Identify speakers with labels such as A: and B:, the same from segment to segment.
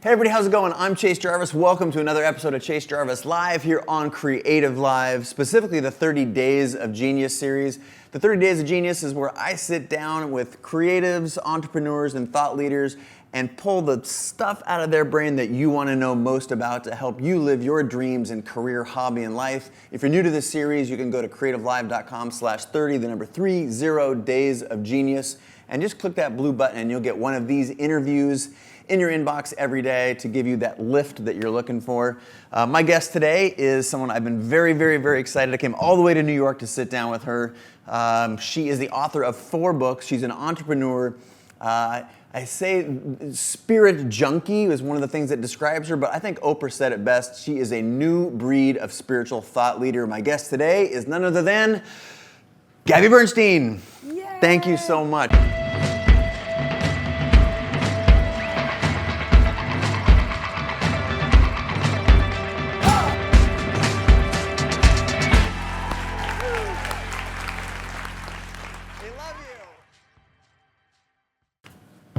A: Hey everybody, how's it going? I'm Chase Jarvis. Welcome to another episode of Chase Jarvis Live here on CreativeLive, specifically the 30 Days of Genius series. The 30 Days of Genius is where I sit down with creatives, entrepreneurs, and thought leaders and pull the stuff out of their brain that you want to know most about to help you live your dreams in career, hobby, and life. If you're new to this series, you can go to creativelive.com/30, the number 30 Days of Genius, and just click that blue button and you'll get one of these interviews in your inbox every day to give you that lift that you're looking for. My guest today is someone I've been very excited. I came all the way to New York to sit down with her. She is the author of 4 books. She's an entrepreneur. I say spirit junkie is one of the things that describes her, but I think Oprah said it best. She is a new breed of spiritual thought leader. My guest today is none other than Gabby Bernstein.
B: Yay.
A: Thank you so much.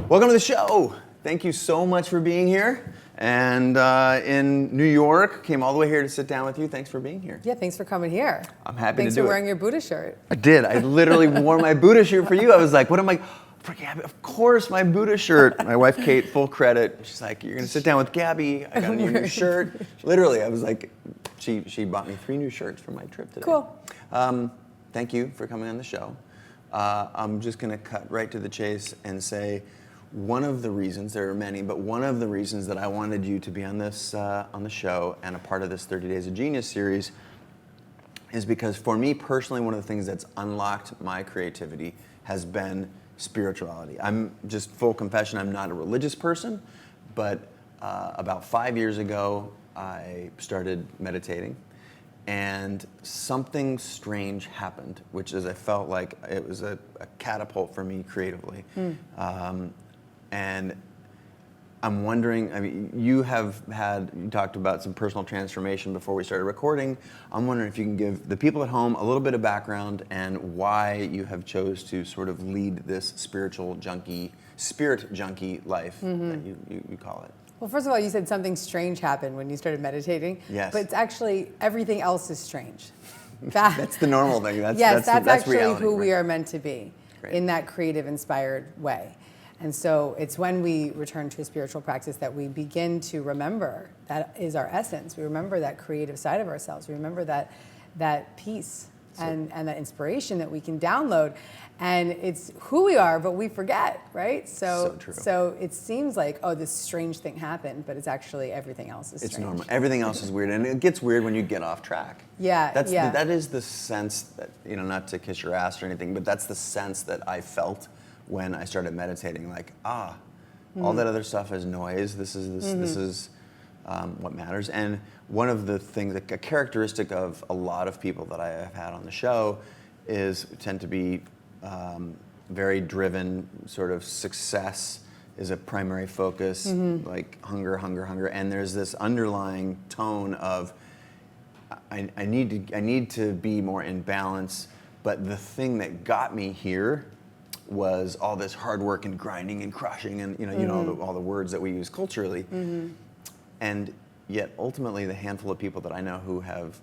A: Welcome to the show. Thank you so much for being here. And in New York, came all the way here to sit down with you. Thanks for being here.
B: Yeah, thanks for coming here.
A: I'm happy to do it.
B: Thanks for wearing your Buddha shirt.
A: I did. I literally wore my Buddha shirt for you. I was like, what am I? For Gabby, of course, my Buddha shirt. My wife, Kate, full credit. She's like, you're going to sit down with Gabby. I got a new shirt. Literally, I was like, she bought me 3 new shirts for my trip today.
B: Cool.
A: Thank you for coming on the show. I'm just going to cut right to the chase and say, one of the reasons, there are many, but one of the reasons that I wanted you to be on this on the show and a part of this 30 Days of Genius series is because for me personally, one of the things that's unlocked my creativity has been spirituality. I'm just full confession, I'm not a religious person, but about 5 years ago, I started meditating and something strange happened, which is I felt like it was a catapult for me creatively. And I'm wondering, I mean, you talked about some personal transformation before we started recording. I'm wondering if you can give the people at home a little bit of background and why you have chose to sort of lead this spirit junkie life that you call it.
B: Well, first of all, you said something strange happened when you started meditating.
A: Yes.
B: But it's actually, everything else is strange.
A: That's the normal thing. That's
B: actually
A: reality,
B: who
A: right?
B: we are meant to be. Great. In that creative, inspired way. And so it's when we return to a spiritual practice that we begin to remember that is our essence. We remember that creative side of ourselves. We remember that peace and that inspiration that we can download. And it's who we are, but we forget, right?
A: So true.
B: So it seems like, oh, this strange thing happened, but it's actually everything else is strange.
A: It's normal. Everything else is weird, and it gets weird when you get off track. That is the sense that, not to kiss your ass or anything, but that's the sense that I felt when I started meditating, like, all that other stuff is noise. This is what matters. And one of the things, a characteristic of a lot of people that I have had on the show tend to be very driven, sort of success is a primary focus, like hunger. And there's this underlying tone of, I need to be more in balance, but the thing that got me here was all this hard work and grinding and crushing and all the words that we use culturally. And yet ultimately the handful of people that I know who have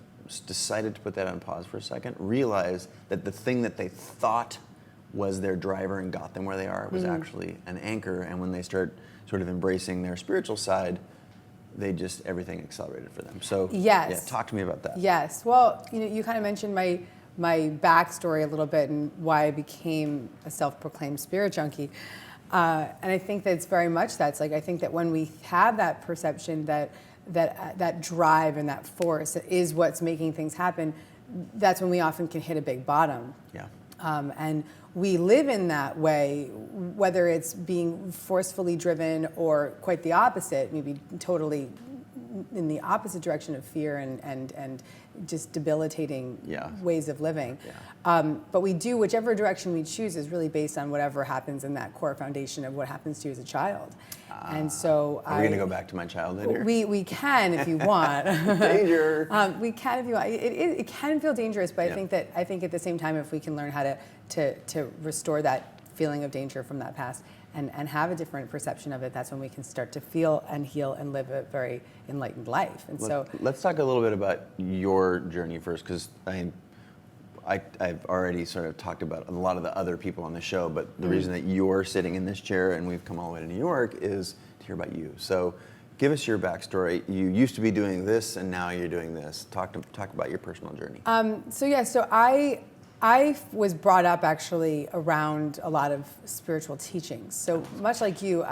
A: decided to put that on pause for a second realize that the thing that they thought was their driver and got them where they are was actually an anchor. And when they start sort of embracing their spiritual side, everything accelerated for them. So talk to me about that.
B: Yes. Well, you kind of mentioned my backstory a little bit and why I became a self-proclaimed spirit junkie. And I think that it's very much that. It's like, I think that when we have that perception that drive and that force is what's making things happen, that's when we often can hit a big bottom.
A: Yeah.
B: And we live in that way, whether it's being forcefully driven or quite the opposite, maybe totally in the opposite direction of fear and just debilitating ways of living. Yeah. But we do, whichever direction we choose is really based on whatever happens in that core foundation of what happens to you as a child. And so
A: are we going to go back to my childhood here?
B: We can if you want.
A: Danger.
B: We can if you want. It can feel dangerous, but I think at the same time, if we can learn how to restore that feeling of danger from that past and have a different perception of it, that's when we can start to feel and heal and live a very enlightened life. And so
A: let's talk a little bit about your journey first, because I've already sort of talked about a lot of the other people on the show, but the reason that you're sitting in this chair and we've come all the way to New York is to hear about you. So give us your backstory. You used to be doing this and now you're doing this. Talk about your personal journey.
B: So I was brought up actually around a lot of spiritual teachings. So much like you,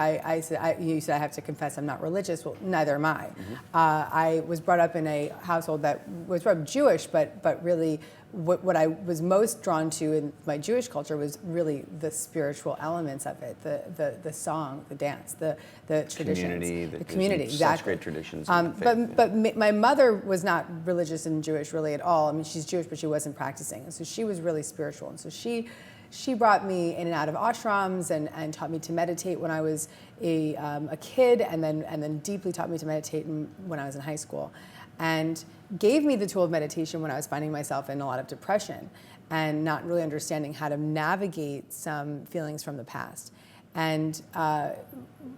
B: you said I have to confess I'm not religious. Well, neither am I. I was brought up in a household that was brought up Jewish, but really what I was most drawn to in my Jewish culture was really the spiritual elements of it, the song, the dance, the traditions, the community, exactly.
A: Such great traditions.
B: But my mother was not religious and Jewish really at all. I mean, she's Jewish, but she wasn't practicing, and so she was really spiritual. And so she brought me in and out of ashrams and taught me to meditate when I was a kid, and then deeply taught me to meditate when I was in high school, and gave me the tool of meditation when I was finding myself in a lot of depression and not really understanding how to navigate some feelings from the past. And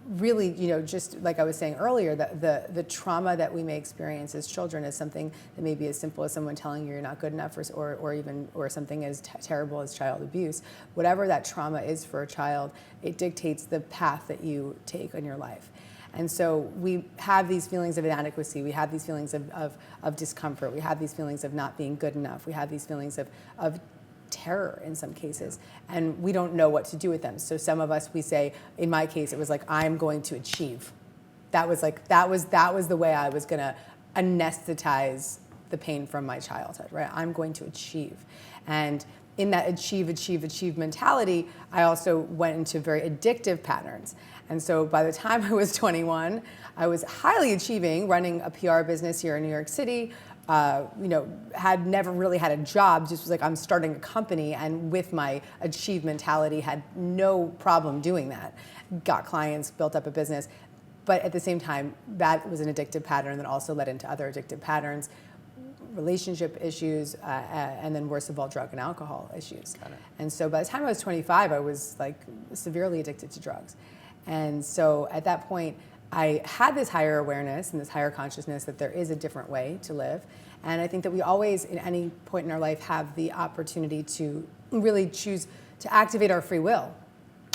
B: really, just like I was saying earlier, the trauma that we may experience as children is something that may be as simple as someone telling you you're not good enough, or something as terrible as child abuse. Whatever that trauma is for a child, it dictates the path that you take in your life. And so we have these feelings of inadequacy, we have these feelings of discomfort, we have these feelings of not being good enough, we have these feelings of terror in some cases, and we don't know what to do with them. So some of us, we say, in my case, it was like, I'm going to achieve. That was the way I was gonna anesthetize the pain from my childhood, right? I'm going to achieve. And in that achieve mentality, I also went into very addictive patterns. And so by the time I was 21, I was highly achieving, running a PR business here in New York City, had never really had a job, just was like, I'm starting a company, and with my achieve mentality, had no problem doing that. Got clients, built up a business. But at the same time, that was an addictive pattern that also led into other addictive patterns, relationship issues, and then worst of all, drug and alcohol issues. And so by the time I was 25, I was like severely addicted to drugs. And so at that point, I had this higher awareness and this higher consciousness that there is a different way to live. And I think that we always, in any point in our life, have the opportunity to really choose to activate our free will.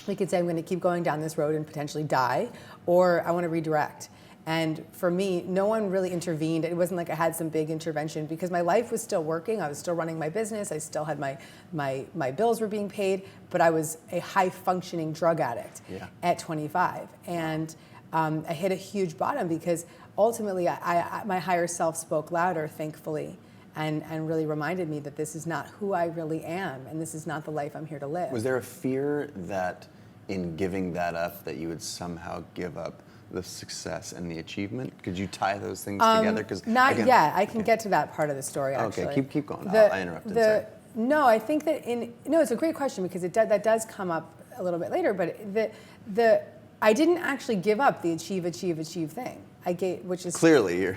B: We could say, I'm going to keep going down this road and potentially die, or I want to redirect. And for me, no one really intervened. It wasn't like I had some big intervention, because my life was still working. I was still running my business. I still had my bills were being paid, but I was a high functioning drug addict at 25. And I hit a huge bottom, because ultimately my higher self spoke louder, thankfully, and really reminded me that this is not who I really am, and this is not the life I'm here to live.
A: Was there a fear that in giving that up, that you would somehow give up the success and the achievement? Could you tie those things together?
B: Not yet. I can get to that part of the story, actually.
A: Okay, keep going. I interrupted.
B: No, I think that it's a great question, because that does come up a little bit later, but I didn't actually give up the achieve thing. Which is
A: clearly you're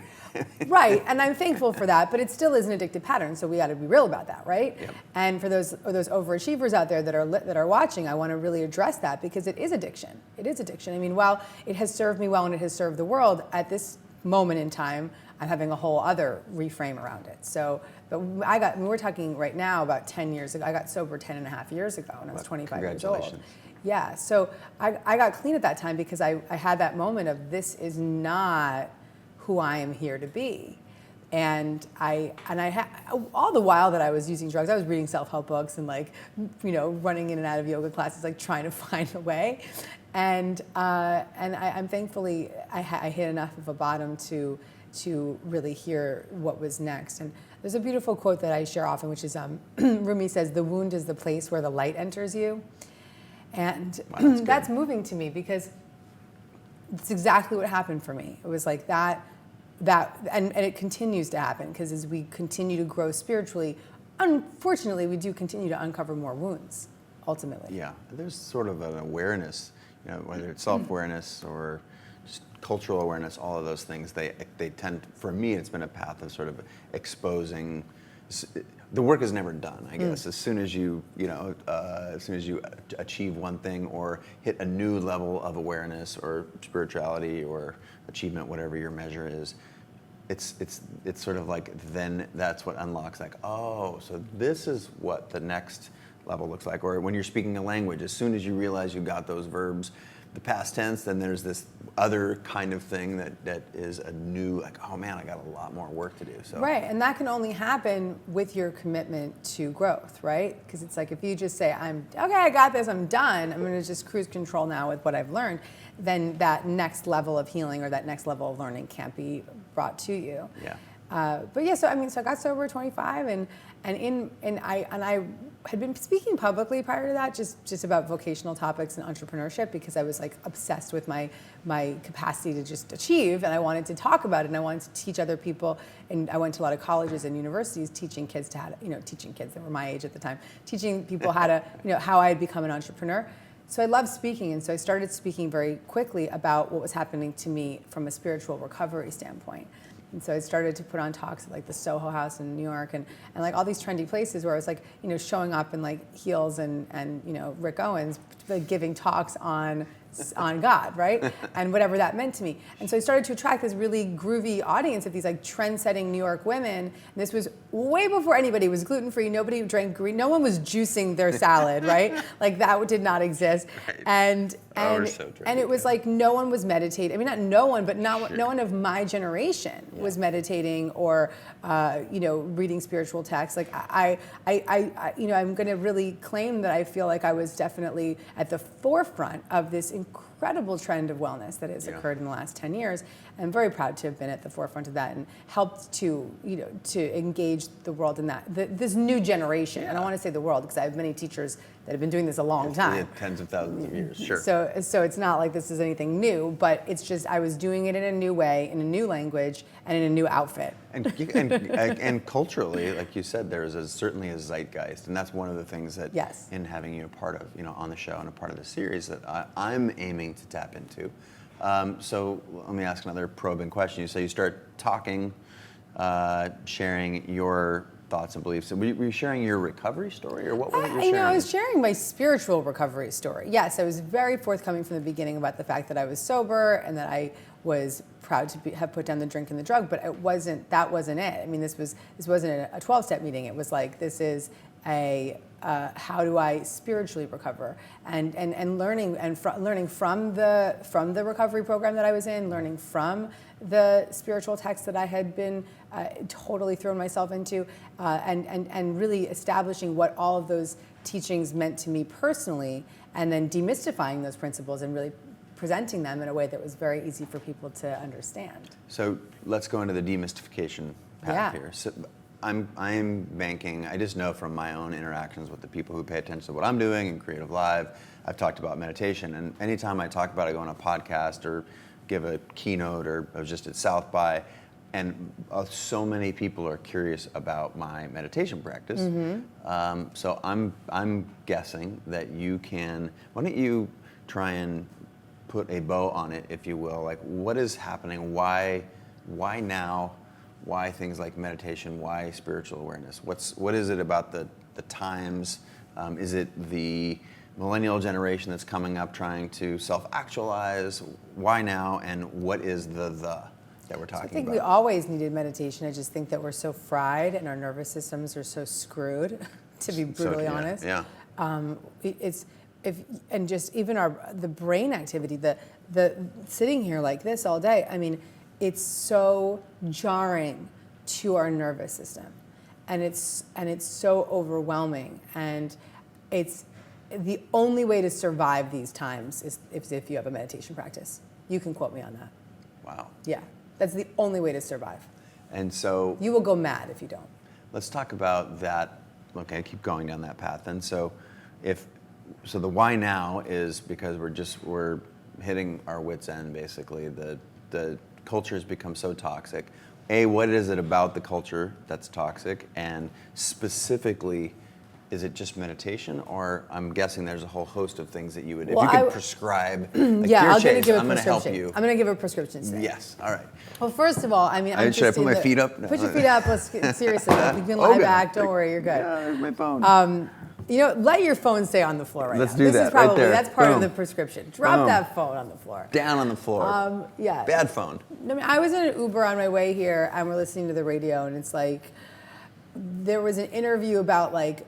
B: right, and I'm thankful for that, but it still is an addictive pattern, so we got to be real about that, right?
A: Yep.
B: And for those overachievers out there that are watching, I want to really address that, because it is addiction. It is addiction. I mean, while it has served me well and it has served the world, at this moment in time, I'm having a whole other reframe around it. So, but we're talking right now about 10 years ago. I got sober 10 and a half years ago when I was 25 years old. Yeah, so I got clean at that time, because I had that moment of, this is not who I am here to be. And all the while that I was using drugs, I was reading self-help books and running in and out of yoga classes, trying to find a way. And I'm thankfully, I hit enough of a bottom to really hear what was next. And there's a beautiful quote that I share often, which is Rumi says, "The wound is the place where the light enters you." And wow, that's moving to me, because it's exactly what happened for me. It was like that, and it continues to happen, because as we continue to grow spiritually, unfortunately, we do continue to uncover more wounds, ultimately.
A: Yeah, there's sort of an awareness, whether it's self-awareness or just cultural awareness, all of those things, they tend, for me, it's been a path of sort of exposing the work is never done, I guess. As soon as you achieve one thing or hit a new level of awareness or spirituality or achievement, whatever your measure is, it's sort of like, then that's what unlocks, like, oh, so this is what the next level looks like. Or when you're speaking a language, as soon as you realize you got those verbs, the past tense, then there's this other kind of thing that is a new, like, oh man, I got a lot more work to do. So
B: right, and that can only happen with your commitment to growth, right? Because it's like, if you just say, okay, I got this, I'm done, I'm gonna just cruise control now with what I've learned, then that next level of healing or that next level of learning can't be brought to you.
A: Yeah.
B: But yeah, so I got sober at 25, and I had been speaking publicly prior to that, just about vocational topics and entrepreneurship, because I was like obsessed with my capacity to just achieve, and I wanted to talk about it, and I wanted to teach other people. And I went to a lot of colleges and universities teaching kids teaching kids that were my age at the time, teaching people how to, how I had become an entrepreneur. So I loved speaking, and so I started speaking very quickly about what was happening to me from a spiritual recovery standpoint. And so I started to put on talks at like the Soho House in New York and like all these trendy places where I was like, showing up in like heels and Rick Owens, like giving talks on God, right? And whatever that meant to me. And so I started to attract this really groovy audience of these like trend-setting New York women. And this was way before anybody was gluten-free. Nobody drank green. No one was juicing their salad, right? Like that did not exist.
A: Right.
B: And
A: So
B: it was like no one was meditating. I mean, not no one, but no one of my generation was meditating or reading spiritual texts. Like I'm going to really claim that I feel like I was definitely at the forefront of this incredible trend of wellness that has occurred in the last 10 years. I'm very proud to have been at the forefront of that and helped to engage the world in that. This new generation, I don't want to say the world because I have many teachers that have been doing this a long time.
A: Tens of thousands of years, sure.
B: So it's not like this is anything new, but it's just I was doing it in a new way, in a new language, and in a new outfit.
A: And culturally, like you said, there is certainly a zeitgeist, and that's one of the things that in having you a part of, on the show and a part of the series that I'm aiming to tap into. So let me ask another probing question. So you start talking, sharing your thoughts and beliefs. Were you sharing your recovery story, or what was it you sharing?
B: I was sharing my spiritual recovery story. Yes, I was very forthcoming from the beginning about the fact that I was sober and that I was proud to have put down the drink and the drug, but that wasn't it. I mean, this wasn't a 12-step meeting. It was like, this is how do I spiritually recover, and learning from the recovery program that I was in, learning from the spiritual text that I had been totally thrown myself into, and really establishing what all of those teachings meant to me personally, and then demystifying those principles and really presenting them in a way that was very easy for people to understand.
A: So let's go into the demystification path here. So I'm banking, I just know from my own interactions with the people who pay attention to what I'm doing in CreativeLive, I've talked about meditation, and anytime I talk about it, I go on a podcast or give a keynote or just at South by, and so many people are curious about my meditation practice. Mm-hmm. So I'm guessing that you can, why don't you try and put a bow on it, if you will, like what is happening, why now? Why things like meditation? Why spiritual awareness? What is it about the times? Is it the millennial generation that's coming up trying to self-actualize? Why now? And what is the that we're talking about?
B: I think we always needed meditation. I just think that we're so fried and our nervous systems are so screwed, to be brutally honest.
A: Yeah.
B: Just even the brain activity, the sitting here like this all day. I mean, it's so jarring to our nervous system, and it's so overwhelming, and it's the only way to survive these times is if you have a meditation practice. You can quote me on that.
A: Wow.
B: Yeah, that's the only way to survive.
A: And so
B: you will go mad if you don't.
A: Let's talk about that. Okay, keep going down that path. And so the why now is because we're hitting our wit's end, basically. The culture has become so toxic. What is it about the culture that's toxic? And specifically, is it just meditation, or I'm guessing there's a whole host of things that you would, if you could prescribe, like,
B: yeah,
A: I'm going to help you.
B: I'm going to give a prescription today.
A: Yes, all right.
B: Well, first of all, I mean,
A: should I put my feet up? No.
B: Put your feet up. Seriously, you can lie back. Don't worry, you're good.
A: Yeah, there's my phone.
B: Let your phone stay on the floor right now.
A: Let's do that.
B: This is probably,
A: right there.
B: that's part
A: Boom.
B: of the prescription. Drop
A: Boom.
B: that phone on the floor.
A: Down on the floor.
B: Yeah.
A: Bad phone.
B: I mean, I was in an Uber on my way here, and we're listening to the radio, and it's like, there was an interview about, like,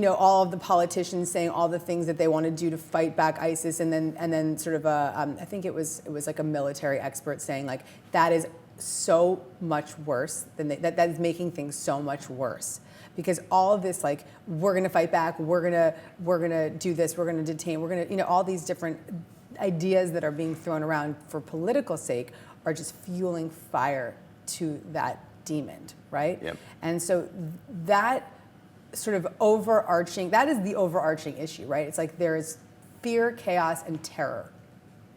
B: all of the politicians saying all the things that they want to do to fight back ISIS, and then sort of I think it was like a military expert saying, like, that is so much worse than that is making things so much worse, because all of this, like, we're going to fight back, we're going to do this, we're going to detain, we're going to, all these different ideas that are being thrown around for political sake are just fueling fire to that demon, right?
A: Yep.
B: And so that sort of that is the overarching issue, right? It's like there is fear, chaos, and terror,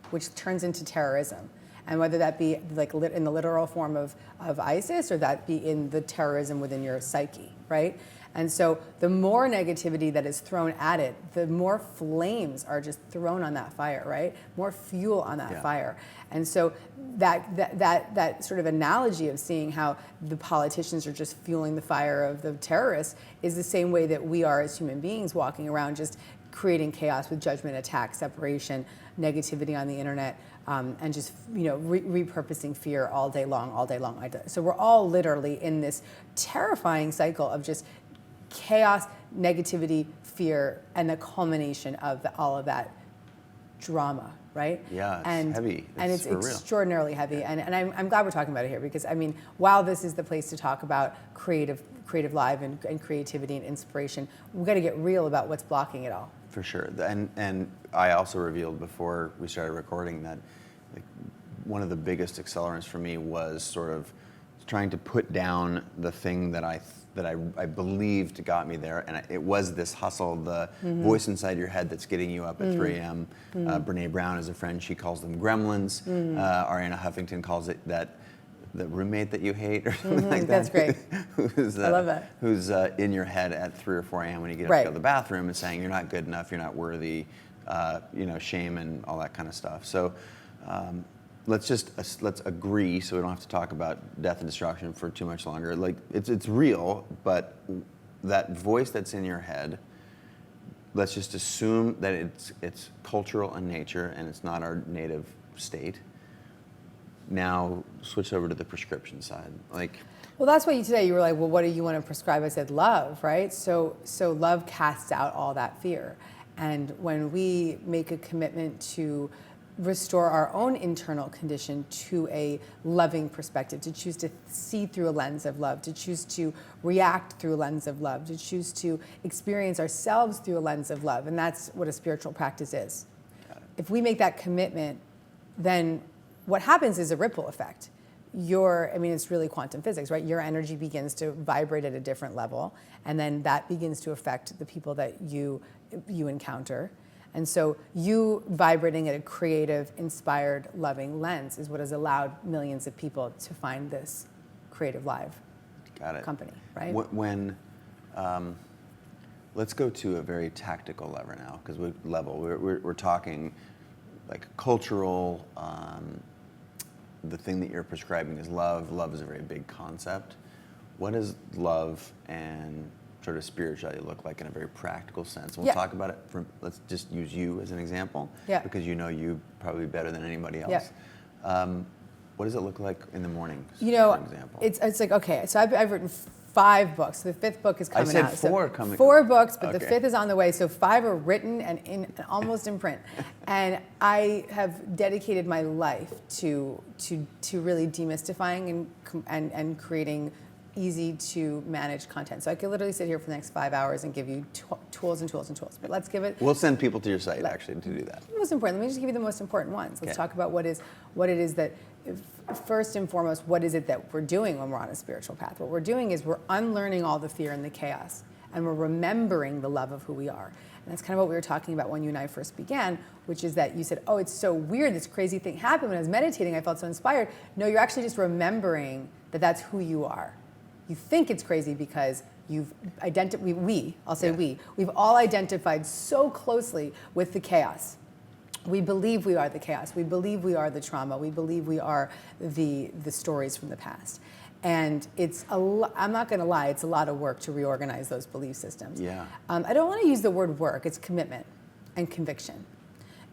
B: which turns into terrorism. And whether that be like in the literal form of ISIS, or that be in the terrorism within your psyche, right? And so the more negativity that is thrown at it, the more flames are just thrown on that fire, right? More fuel on that fire. And so that sort of analogy of seeing how the politicians are just fueling the fire of the terrorists is the same way that we are as human beings, walking around just creating chaos with judgment, attack, separation, negativity on the internet, and just repurposing fear all day long. So we're all literally in this terrifying cycle of just chaos, negativity, fear, and the culmination of all of that drama, right?
A: Yeah, it's heavy.
B: It's extraordinarily heavy. Yeah. And I'm glad we're talking about it here, because, I mean, while this is the place to talk about CreativeLive and creativity and inspiration, we've got to get real about what's blocking it all.
A: For sure. And I also revealed before we started recording that, like, one of the biggest accelerants for me was sort of trying to put down the thing that I believed got me there, and it was this hustle, the voice inside your head that's getting you up at 3 a.m. Brene Brown is a friend; she calls them gremlins. Ariana Huffington calls it the roommate that you hate, or something like that.
B: That's great.
A: I
B: love that.
A: Who's in your head at 3 or 4 a.m. when you get up to go to the bathroom and saying you're not good enough, you're not worthy, shame and all that kind of stuff. So. Let's agree, so we don't have to talk about death and destruction for too much longer. Like, it's real, but that voice that's in your head, let's just assume that it's cultural in nature and it's not our native state. Now switch over to the prescription side.
B: Well, that's what today you were like, well, what do you want to prescribe? I said love, right? So love casts out all that fear. And when we make a commitment to restore our own internal condition to a loving perspective, to choose to see through a lens of love, to choose to react through a lens of love, to choose to experience ourselves through a lens of love. And that's what a spiritual practice is. If we make that commitment, then what happens is a ripple effect. It's really quantum physics, right? Your energy begins to vibrate at a different level, and then that begins to affect the people that you encounter. And so you vibrating at a creative, inspired, loving lens is what has allowed millions of people to find this CreativeLive company, right?
A: When let's go to a very tactical level now, because we're talking like cultural. The thing that you're prescribing is love. Love is a very big concept. What does love and sort of spirituality look like in a very practical sense? We'll talk about it let's just use you as an example, because you know you probably better than anybody else. What does it look like in the morning, for example?
B: It's like, okay, so I've written 5 books. The 5th book is coming out.
A: I said 4 coming.
B: 4 books, but the 5th is on the way. So 5 are written and almost in print. And I have dedicated my life to really demystifying and creating easy to manage content. So I could literally sit here for the next 5 hours and give you tools and tools and tools. But let's give it.
A: We'll send people to your site actually to do that.
B: Most important. Let me just give you the most important ones. Let's talk about what it is that. First and foremost, what is it that we're doing when we're on a spiritual path? What we're doing is we're unlearning all the fear and the chaos, and we're remembering the love of who we are. And that's kind of what we were talking about when you and I first began, which is that you said, oh, it's so weird, this crazy thing happened when I was meditating, I felt so inspired. No, you're actually just remembering that that's who you are. You think it's crazy because You've identified, we've all identified so closely with the chaos. We believe we are the chaos. We believe we are the trauma. We believe we are the stories from the past. And I'm not going to lie, it's a lot of work to reorganize those belief systems.
A: Yeah.
B: I don't want to use the word work. It's commitment and conviction.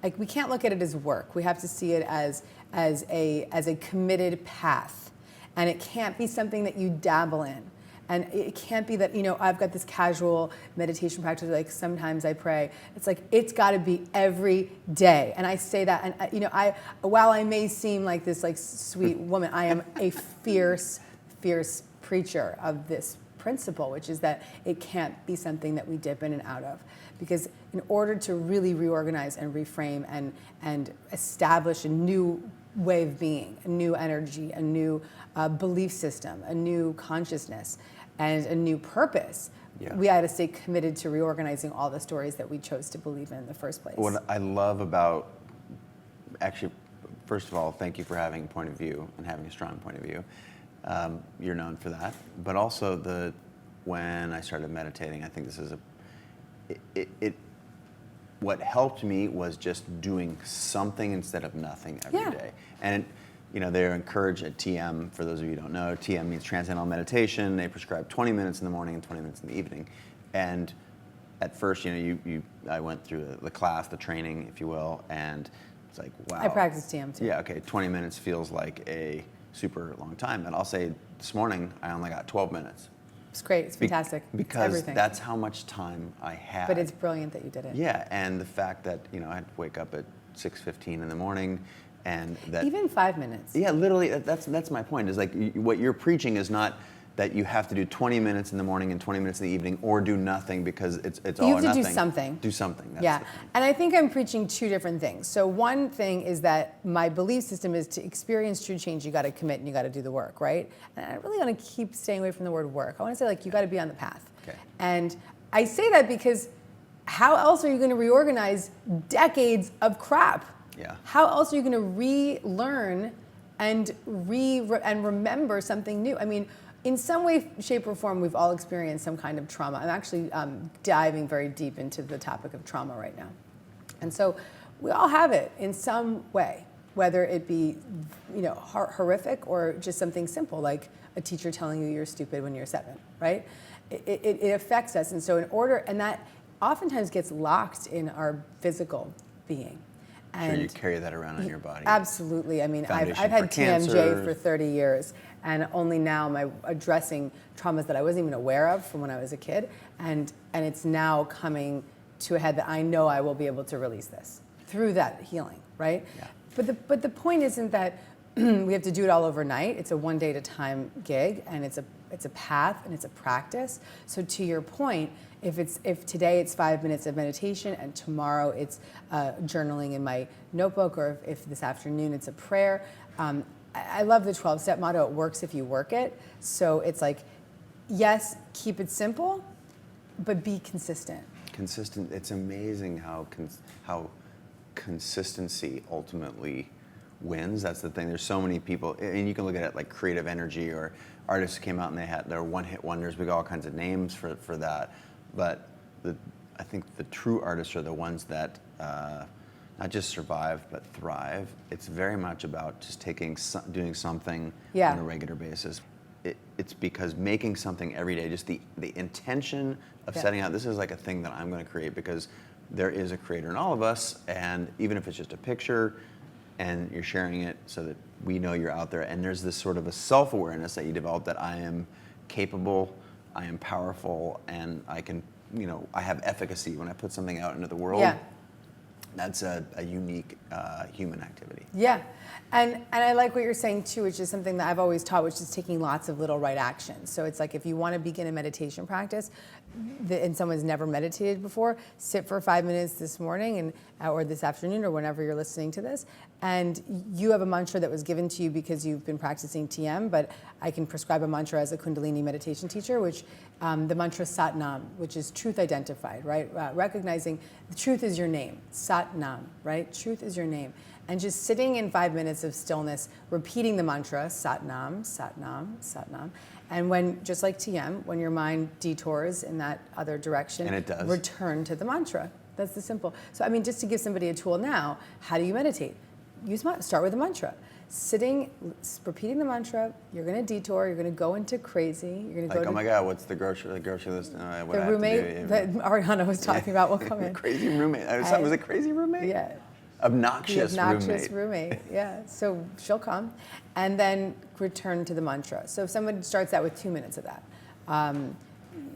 B: Like, we can't look at it as work. We have to see it as a committed path. And it can't be something that you dabble in. And it can't be that, I've got this casual meditation practice, like sometimes I pray. It's like, it's got to be every day. And I say that, and while I may seem like this like sweet woman, I am a fierce preacher of this principle, which is that it can't be something that we dip in and out of. Because in order to really reorganize and reframe and establish a new way of being, a new energy, a new belief system, a new consciousness, and a new purpose, we had to stay committed to reorganizing all the stories that we chose to believe in the first place.
A: What I love about, actually, first of all, thank you for having a point of view and having a strong point of view. You're known for that. But also when I started meditating, I think this is what helped me was just doing something instead of nothing every day. And they're encouraged at TM, for those of you who don't know, TM means Transcendental Meditation. They prescribe 20 minutes in the morning and 20 minutes in the evening. And at first, I went through the class, the training, if you will, and it's like, wow.
B: I practice TM too.
A: Yeah, okay, 20 minutes feels like a super long time. And I'll say this morning, I only got 12 minutes.
B: It's great, it's fantastic.
A: Because that's how much time I had.
B: But it's brilliant that you did it.
A: Yeah, and the fact that, I had to wake up at 6:15 in the morning, and that...
B: Even 5 minutes.
A: Yeah, literally, that's my point, is like, what you're preaching is not that you have to do 20 minutes in the morning and 20 minutes in the evening, or do nothing, because it's all or nothing.
B: You have to do something.
A: Do something, that's
B: yeah,
A: the thing. And
B: I think I'm preaching two different things. So one thing is that my belief system is to experience true change, you got to commit and you got to do the work, right? And I really want to keep staying away from the word work. I want to say, like, you got to be on the path.
A: Okay.
B: And I say that because how else are you going to reorganize decades of crap?
A: Yeah.
B: How else are you going to relearn and remember something new? I mean, in some way, shape, or form, we've all experienced some kind of trauma. I'm actually diving very deep into the topic of trauma right now. And so we all have it in some way, whether it be horrific or just something simple, like a teacher telling you you're stupid when you're 7, right? It affects us. And so and that oftentimes gets locked in our physical being.
A: And sure, you carry that around on your body.
B: Absolutely. I mean, I've had TMJ for 30 years, and only now am I addressing traumas that I wasn't even aware of from when I was a kid, and it's now coming to a head that I know I will be able to release this through that healing, right? Yeah. But the point isn't that we have to do it all overnight. It's a one day at a time gig, and it's a path and it's a practice. So to your point, if today it's 5 minutes of meditation and tomorrow it's journaling in my notebook, or if this afternoon it's a prayer, I love the 12-step motto. It works if you work it. So it's like, yes, keep it simple, but be consistent.
A: Consistent. It's amazing how consistency ultimately wins. That's the thing. There's so many people, and you can look at it like creative energy, or artists who came out and they had their one-hit wonders. We got all kinds of names for that. But I think the true artists are the ones that not just survive but thrive. It's very much about just doing something on a regular basis. It's because making something every day, just the intention of setting out, this is like a thing that I'm going to create, because there is a creator in all of us, and even if it's just a picture and you're sharing it so that we know you're out there, and there's this sort of a self-awareness that you develop that I am capable, I am powerful, and I can, I have efficacy when I put something out into the world. Yeah. That's a unique human activity. Yeah,
B: and I like what you're saying too, which is something that I've always taught, which is taking lots of little right actions. So it's like, if you want to begin a meditation practice, and someone's never meditated before, sit for 5 minutes this morning or this afternoon, or whenever you're listening to this, and you have a mantra that was given to you because you've been practicing TM, but I can prescribe a mantra as a Kundalini meditation teacher, which the mantra Sat Nam, which is truth identified, right? Recognizing the truth is your name, Sat Nam, right? Truth is your name. and just sitting in 5 minutes of stillness, repeating the mantra, Sat Nam, Sat Nam, Sat Nam. And when, just like TM, when your mind detours in that other direction,
A: and it does,
B: return to the mantra. That's the simple. So, I mean, just to give somebody a tool now, how do you meditate? Start with a mantra. Sitting, repeating the mantra, you're going to detour, you're going to go into crazy. You're going to go
A: oh my God, what's the grocery list?
B: The roommate that Ariana was talking about will come in.
A: Crazy roommate. Was it crazy roommate?
B: Yeah.
A: Obnoxious
B: roommate, yeah. So she'll come and then return to the mantra. So if someone starts out with 2 minutes of that,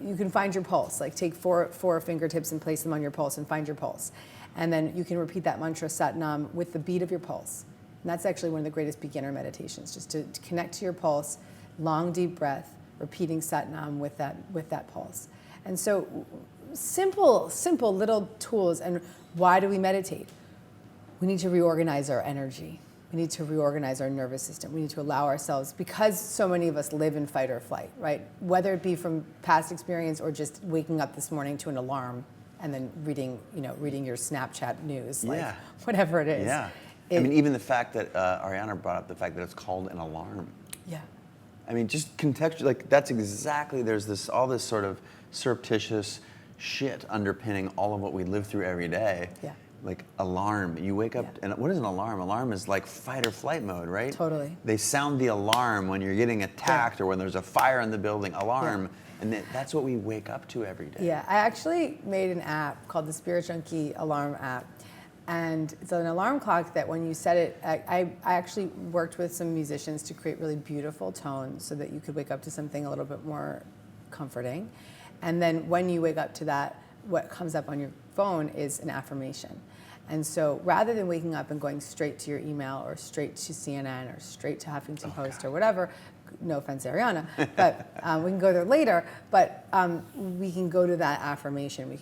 B: you can find your pulse. Like take four fingertips and place them on your pulse and find your pulse. And then you can repeat that mantra, Sat Nam, with the beat of your pulse. And that's actually one of the greatest beginner meditations, just to connect to your pulse, long, deep breath, repeating Sat Nam with that pulse. And so simple little tools. And why do we meditate? We need to reorganize our energy. We need to reorganize our nervous system. We need to allow ourselves, because so many of us live in fight or flight, right? Whether it be from past experience or just waking up this morning to an alarm and then reading your Snapchat news, whatever it is.
A: Yeah. I mean, even the fact that Ariana brought up the fact that it's called an alarm.
B: Yeah.
A: I mean, just contextually, like that's exactly, there's all this sort of surreptitious shit underpinning all of what we live through every day.
B: Yeah.
A: Like alarm, you wake up, and what is an alarm? Alarm is like fight or flight mode, right?
B: Totally.
A: They sound the alarm when you're getting attacked or when there's a fire in the building, alarm. And that's what we wake up to every day.
B: Yeah, I actually made an app called the Spirit Junkie Alarm app. And it's an alarm clock that when you set it, I actually worked with some musicians to create really beautiful tones so that you could wake up to something a little bit more comforting. And then when you wake up to that, what comes up on your phone is an affirmation. And so rather than waking up and going straight to your email or straight to CNN or straight to Huffington Post or whatever, no offense, Ariana, but we can go there later, but we can go to that affirmation. We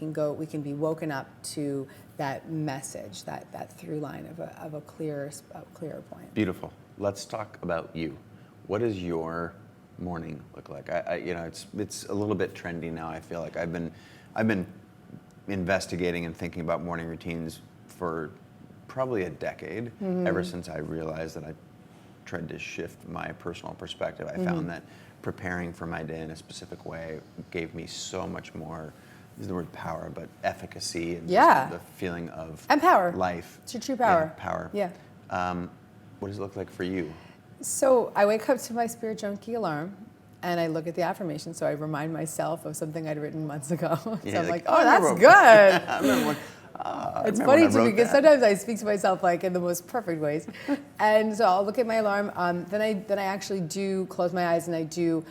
B: can be woken up to that message, that through line of a clearer point.
A: Beautiful. Let's talk about you. What does your morning look like? It's a little bit trendy now. I feel like I've been investigating and thinking about morning routines for probably a decade, ever since I realized that I tried to shift my personal perspective. I found that preparing for my day in a specific way gave me so much more, use the word power, but efficacy and just the feeling of
B: and power.
A: Life.
B: It's your true power.
A: Yeah, power.
B: Yeah.
A: What does it look like for you?
B: So I wake up to my Spirit Junkie alarm and I look at the affirmation, so I remind myself of something I'd written months ago. So I'm like, oh, that's good.
A: I remember when,
B: it's funny too because sometimes I speak to myself like in the most perfect ways, and so I'll look at my alarm. Then I actually do close my eyes and I do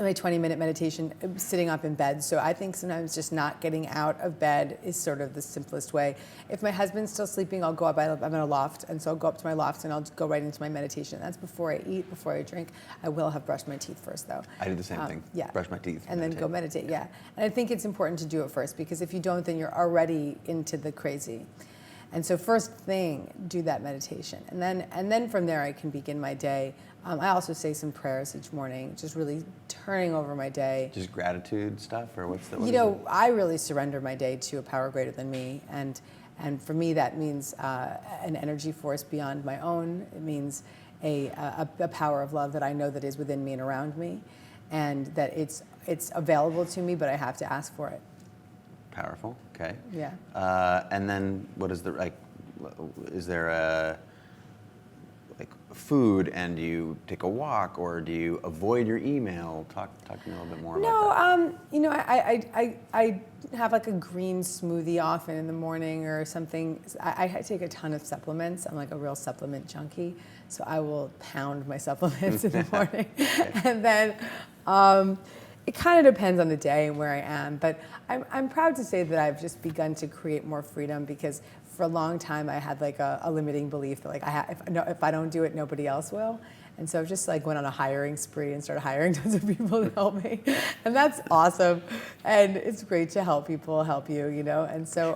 B: my 20-minute meditation sitting up in bed. So I think sometimes just not getting out of bed is sort of the simplest way. If my husband's still sleeping, I'll go up. I'm in a loft, and so I'll go up to my loft and I'll go right into my meditation. That's before I eat, before I drink. I will have brushed my teeth first, though.
A: I do the same thing.
B: Yeah.
A: Brush my teeth.
B: And then go meditate, yeah. And I think it's important to do it first, because if you don't, then you're already into the crazy. And so first thing, do that meditation. And then from there, I can begin my day. I also say some prayers each morning, just really turning over my day.
A: Just gratitude stuff, or what's the?
B: I really surrender my day to a power greater than me, and for me that means an energy force beyond my own. It means a power of love that I know that is within me and around me, and that it's available to me, but I have to ask for it.
A: Powerful. Okay.
B: Yeah.
A: And then what is is there a food, and do you take a walk, or do you avoid your email? Talk to me a little bit more about that.
B: I have like a green smoothie often in the morning or something. I take a ton of supplements. I'm like a real supplement junkie, so I will pound my supplements in the morning. And then it kind of depends on the day and where I am, but I'm proud to say that I've just begun to create more freedom, because for a long time I had like a limiting belief that like if I don't do it, nobody else will. And so I just like went on a hiring spree and started hiring tons of people to help me. And that's awesome. And it's great to help people help you, And so,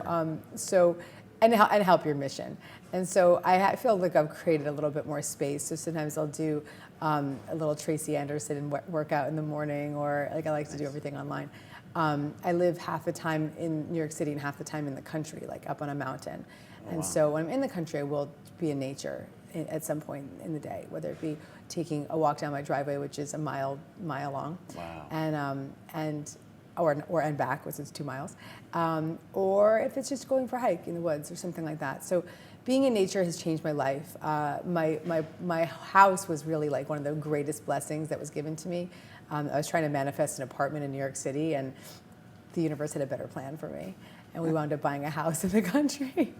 B: and help your mission. And so I feel like I've created a little bit more space. So sometimes I'll do a little Tracy Anderson workout in the morning, or like I like to do everything online. I live half the time in New York City and half the time in the country, like up on a mountain. And so when I'm in the country, I will be in nature at some point in the day, whether it be taking a walk down my driveway, which is a mile long, and back, which is 2 miles, or if it's just going for a hike in the woods or something like that. So being in nature has changed my life. My house was really like one of the greatest blessings that was given to me. I was trying to manifest an apartment in New York City, and the universe had a better plan for me, and we wound up buying a house in the country.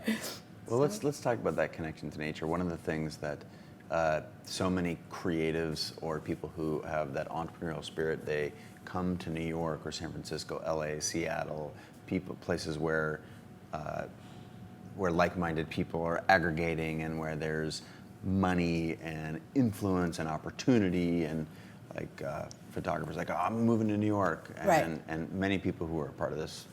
A: Well, let's talk about that connection to nature. One of the things that so many creatives or people who have that entrepreneurial spirit, they come to New York or San Francisco, LA, Seattle, places where like-minded people are aggregating and where there's money and influence and opportunity, and like photographers like, oh, I'm moving to New York, and many people who are part of this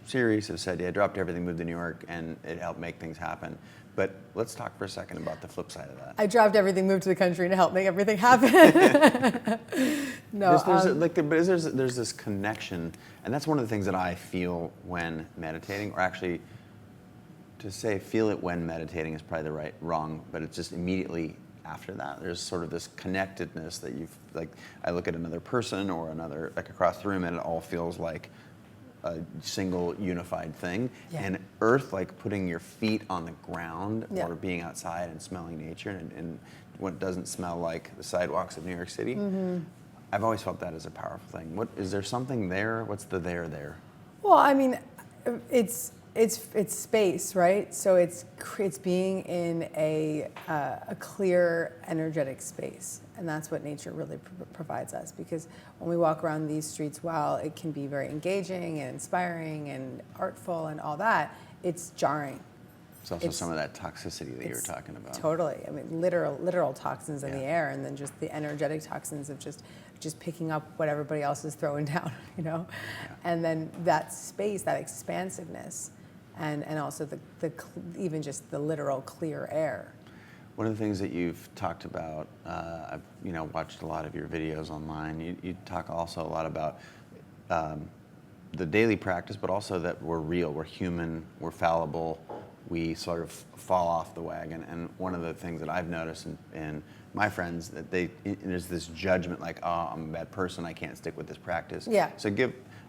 A: series have said, yeah, I dropped everything, moved to New York, and it helped make things happen. But let's talk for a second about the flip side of that.
B: I dropped everything, moved to the country to help make everything happen.
A: There's this connection, and that's one of the things that I feel when meditating, or actually to say feel it when meditating is probably wrong, but it's just immediately after that. There's sort of this connectedness that I look at another person or another, like across the room, and it all feels like a single unified thing. And earth, like putting your feet on the ground or being outside and smelling nature and what doesn't smell like the sidewalks of New York City. I've always felt that as a powerful thing. Is there something there? What's the there?
B: Well, I mean, it's space, right? So it's being in a clear, energetic space, and that's what nature really provides us. Because when we walk around these streets, while it can be very engaging and inspiring and artful and all that, it's jarring.
A: It's also some of that toxicity that you were talking about.
B: Totally. I mean, literal toxins in the air, and then just the energetic toxins of just picking up what everybody else is throwing down, you know? Yeah. And then that space, that expansiveness, and also even just the literal clear air.
A: One of the things that you've talked about, I've watched a lot of your videos online. You talk also a lot about the daily practice, but also that we're real, we're human, we're fallible, we sort of fall off the wagon. And one of the things that I've noticed in my friends, that there's this judgment like, oh, I'm a bad person, I can't stick with this practice.
B: Yeah.
A: So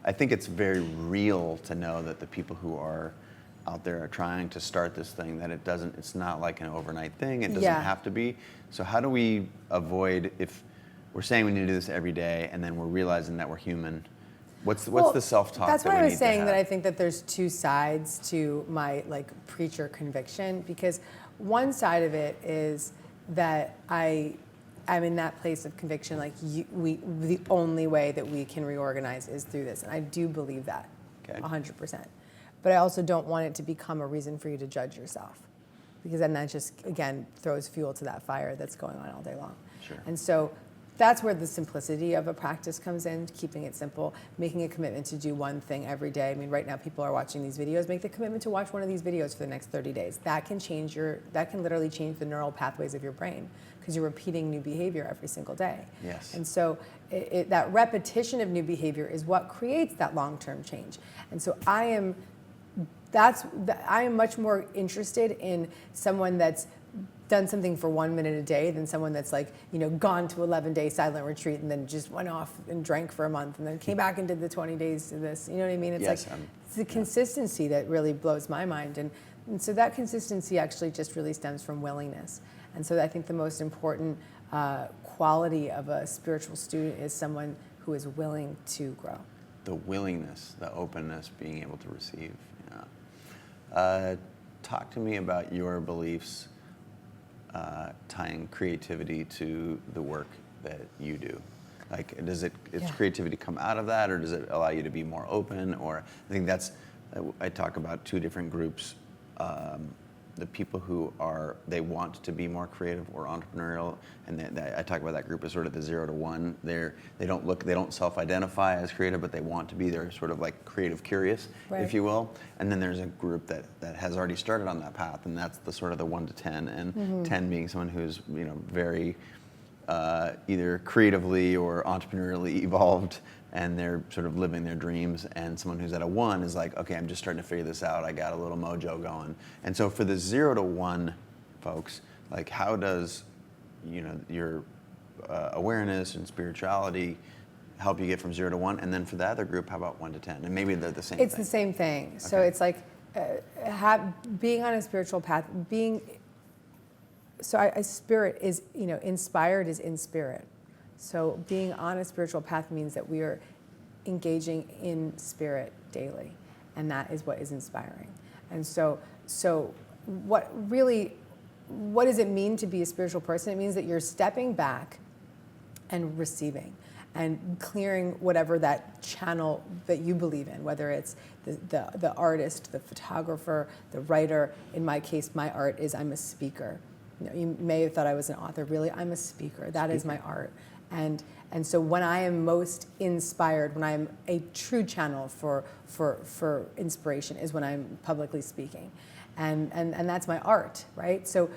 A: I think it's very real to know that the people who are out there are trying to start this thing, that it's not like an overnight thing, it doesn't have to be. So how do we avoid, if we're saying we need to do this every day and then we're realizing that we're human, what's the self-talk
B: that's
A: that we
B: why I
A: need
B: was saying
A: to have?
B: that I think that there's two sides to my preacher conviction, because one side of it is that I'm in that place of conviction, the only way that we can reorganize is through this, and I do believe that, 100%. But I also don't want it to become a reason for you to judge yourself, because then that just, again, throws fuel to that fire that's going on all day long.
A: Sure.
B: And so that's where the simplicity of a practice comes in, keeping it simple, making a commitment to do one thing every day. I mean, right now people are watching these videos. Make the commitment to watch one of these videos for the next 30 days. That can literally change the neural pathways of your brain, because you're repeating new behavior every single day.
A: Yes.
B: And so that repetition of new behavior is what creates that long-term change. And so I am much more interested in someone that's done something for 1 minute a day than someone that's gone to 11-day silent retreat and then just went off and drank for a month and then came back and did the 20 days of this. You know what I mean? It's it's the consistency that really blows my mind. And so that consistency actually just really stems from willingness. And so I think the most important quality of a spiritual student is someone who is willing to grow.
A: The willingness, the openness, being able to receive. Talk to me about your beliefs tying creativity to the work that you do. Does creativity come out of that, or does it allow you to be more open? Or I talk about two different groups. The people who they want to be more creative or entrepreneurial, and I talk about that group as sort of the 0 to 1. They don't self-identify as creative, but they want to be. They're sort of like creative curious, if you will. And then there's a group that has already started on that path, and that's the sort of the 1 to 10, and 10 being someone who's very either creatively or entrepreneurially evolved, and they're sort of living their dreams, and someone who's at a 1 is like, okay, I'm just starting to figure this out, I got a little mojo going. And so for the 0 to 1 folks, like how does your awareness and spirituality help you get from 0 to 1? And then for the other group, how about 1 to 10? And maybe they're the same thing.
B: It's the same thing. Okay. So it's like being on a spiritual path, spirit is, inspired is in spirit. So being on a spiritual path means that we are engaging in spirit daily, and that is what is inspiring. And so what does it mean to be a spiritual person? It means that you're stepping back and receiving and clearing whatever that channel that you believe in, whether it's the artist, the photographer, the writer. In my case, my art is I'm a speaker. You may have thought I was an author. Really, I'm a speaker. That is my art. And so when I am most inspired, when I'm a true channel for inspiration, is when I'm publicly speaking. And that's my art, right? So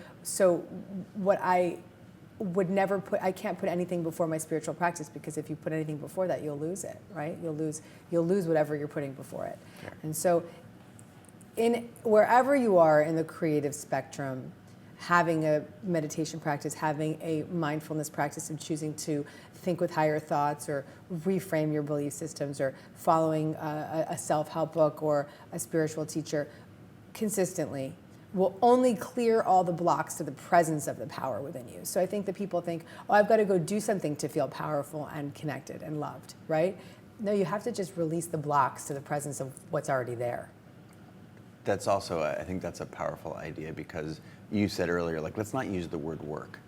B: what I would never I can't put anything before my spiritual practice, because if you put anything before that, you'll lose it, right? You'll lose whatever you're putting before it. Sure. And so in wherever you are in the creative spectrum, having a meditation practice, having a mindfulness practice, and choosing to think with higher thoughts or reframe your belief systems, or following a self-help book or a spiritual teacher consistently will only clear all the blocks to the presence of the power within you. So I think that people think, oh, I've got to go do something to feel powerful and connected and loved, right? No, you have to just release the blocks to the presence of what's already there.
A: That's also, I think that's a powerful idea, because you said earlier, like, let's not use the word work.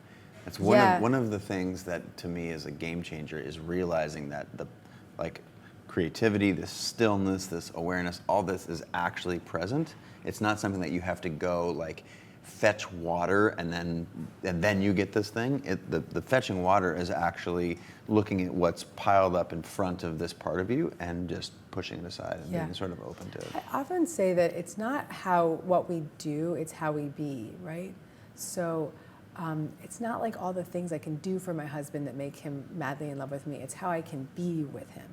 A: That's one of the things that to me is a game changer, is realizing that the creativity, this stillness, this awareness, all this is actually present. It's not something that you have to go like fetch water and then you get this thing. The fetching water is actually looking at what's piled up in front of this part of you and just pushing it aside and being sort of open to it.
B: I often say that it's not what we do, it's how we be, right? So it's not like all the things I can do for my husband that make him madly in love with me. It's how I can be with him,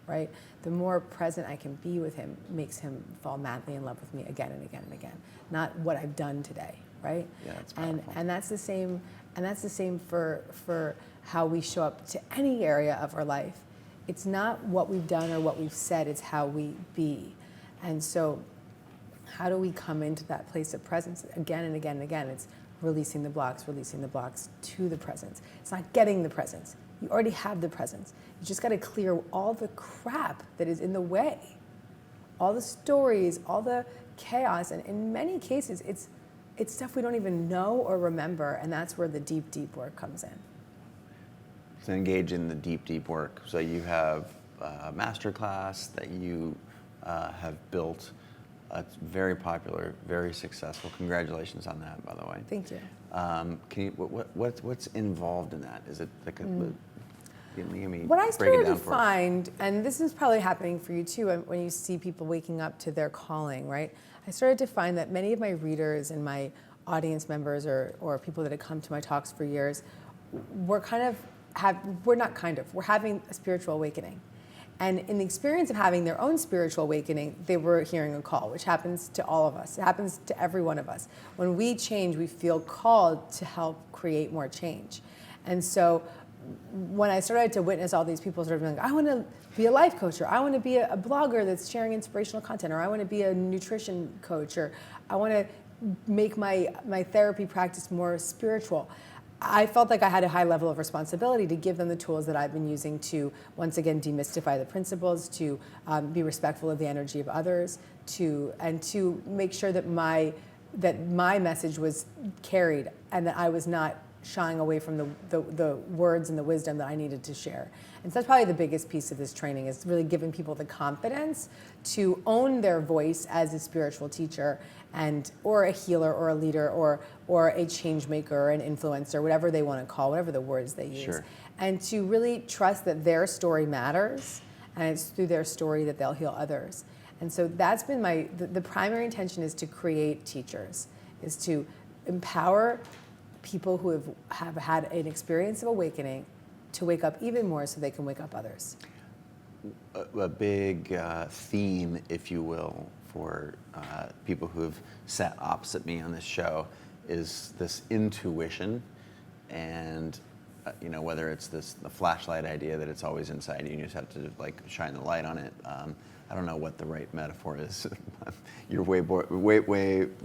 B: right? The more present I can be with him makes him fall madly in love with me again and again and again. Not what I've done today, right?
A: Yeah, that's powerful.
B: And that's the same. And that's the same for how we show up to any area of our life. It's not what we've done or what we've said. It's how we be. And so, how do we come into that place of presence again and again and again? It's releasing the blocks to the presence. It's not getting the presence. You already have the presence. You just got to clear all the crap that is in the way, all the stories, all the chaos, and in many cases, it's stuff we don't even know or remember, and that's where the deep, deep work comes in.
A: To engage in the deep, deep work. So you have a masterclass that you have built. It's very popular, very successful. Congratulations on that, by the way.
B: Thank you.
A: Can you what's involved in that? Is it like a
B: what I started to find, and this is probably happening for you too, when you see people waking up to their calling, right? I started to find that many of my readers and my audience members or people that had come to my talks for years, we're having a spiritual awakening. And in the experience of having their own spiritual awakening, they were hearing a call, which happens to all of us. It happens to every one of us. When we change, we feel called to help create more change. And so when I started to witness all these people sort of being like, I want to be a life coach, or I want to be a blogger that's sharing inspirational content, or I want to be a nutrition coach, or I want to make my therapy practice more spiritual, I felt like I had a high level of responsibility to give them the tools that I've been using to, once again, demystify the principles, to be respectful of the energy of others, and to make sure that my message was carried and that I was not shying away from the words and the wisdom that I needed to share. And so that's probably the biggest piece of this training, is really giving people the confidence to own their voice as a spiritual teacher or a healer or a leader or a change maker or an influencer, whatever they want to call, whatever the words they use.
A: Sure.
B: And to really trust that their story matters, and it's through their story that they'll heal others. And so that's been the primary intention, is to create teachers, is to empower people who have had an experience of awakening to wake up even more so they can wake up others.
A: a big theme, if you will, for people who've sat opposite me on this show is this intuition, and whether it's the flashlight idea that it's always inside you and you just have to like shine the light on it. I don't know what the right metaphor is. You're way that was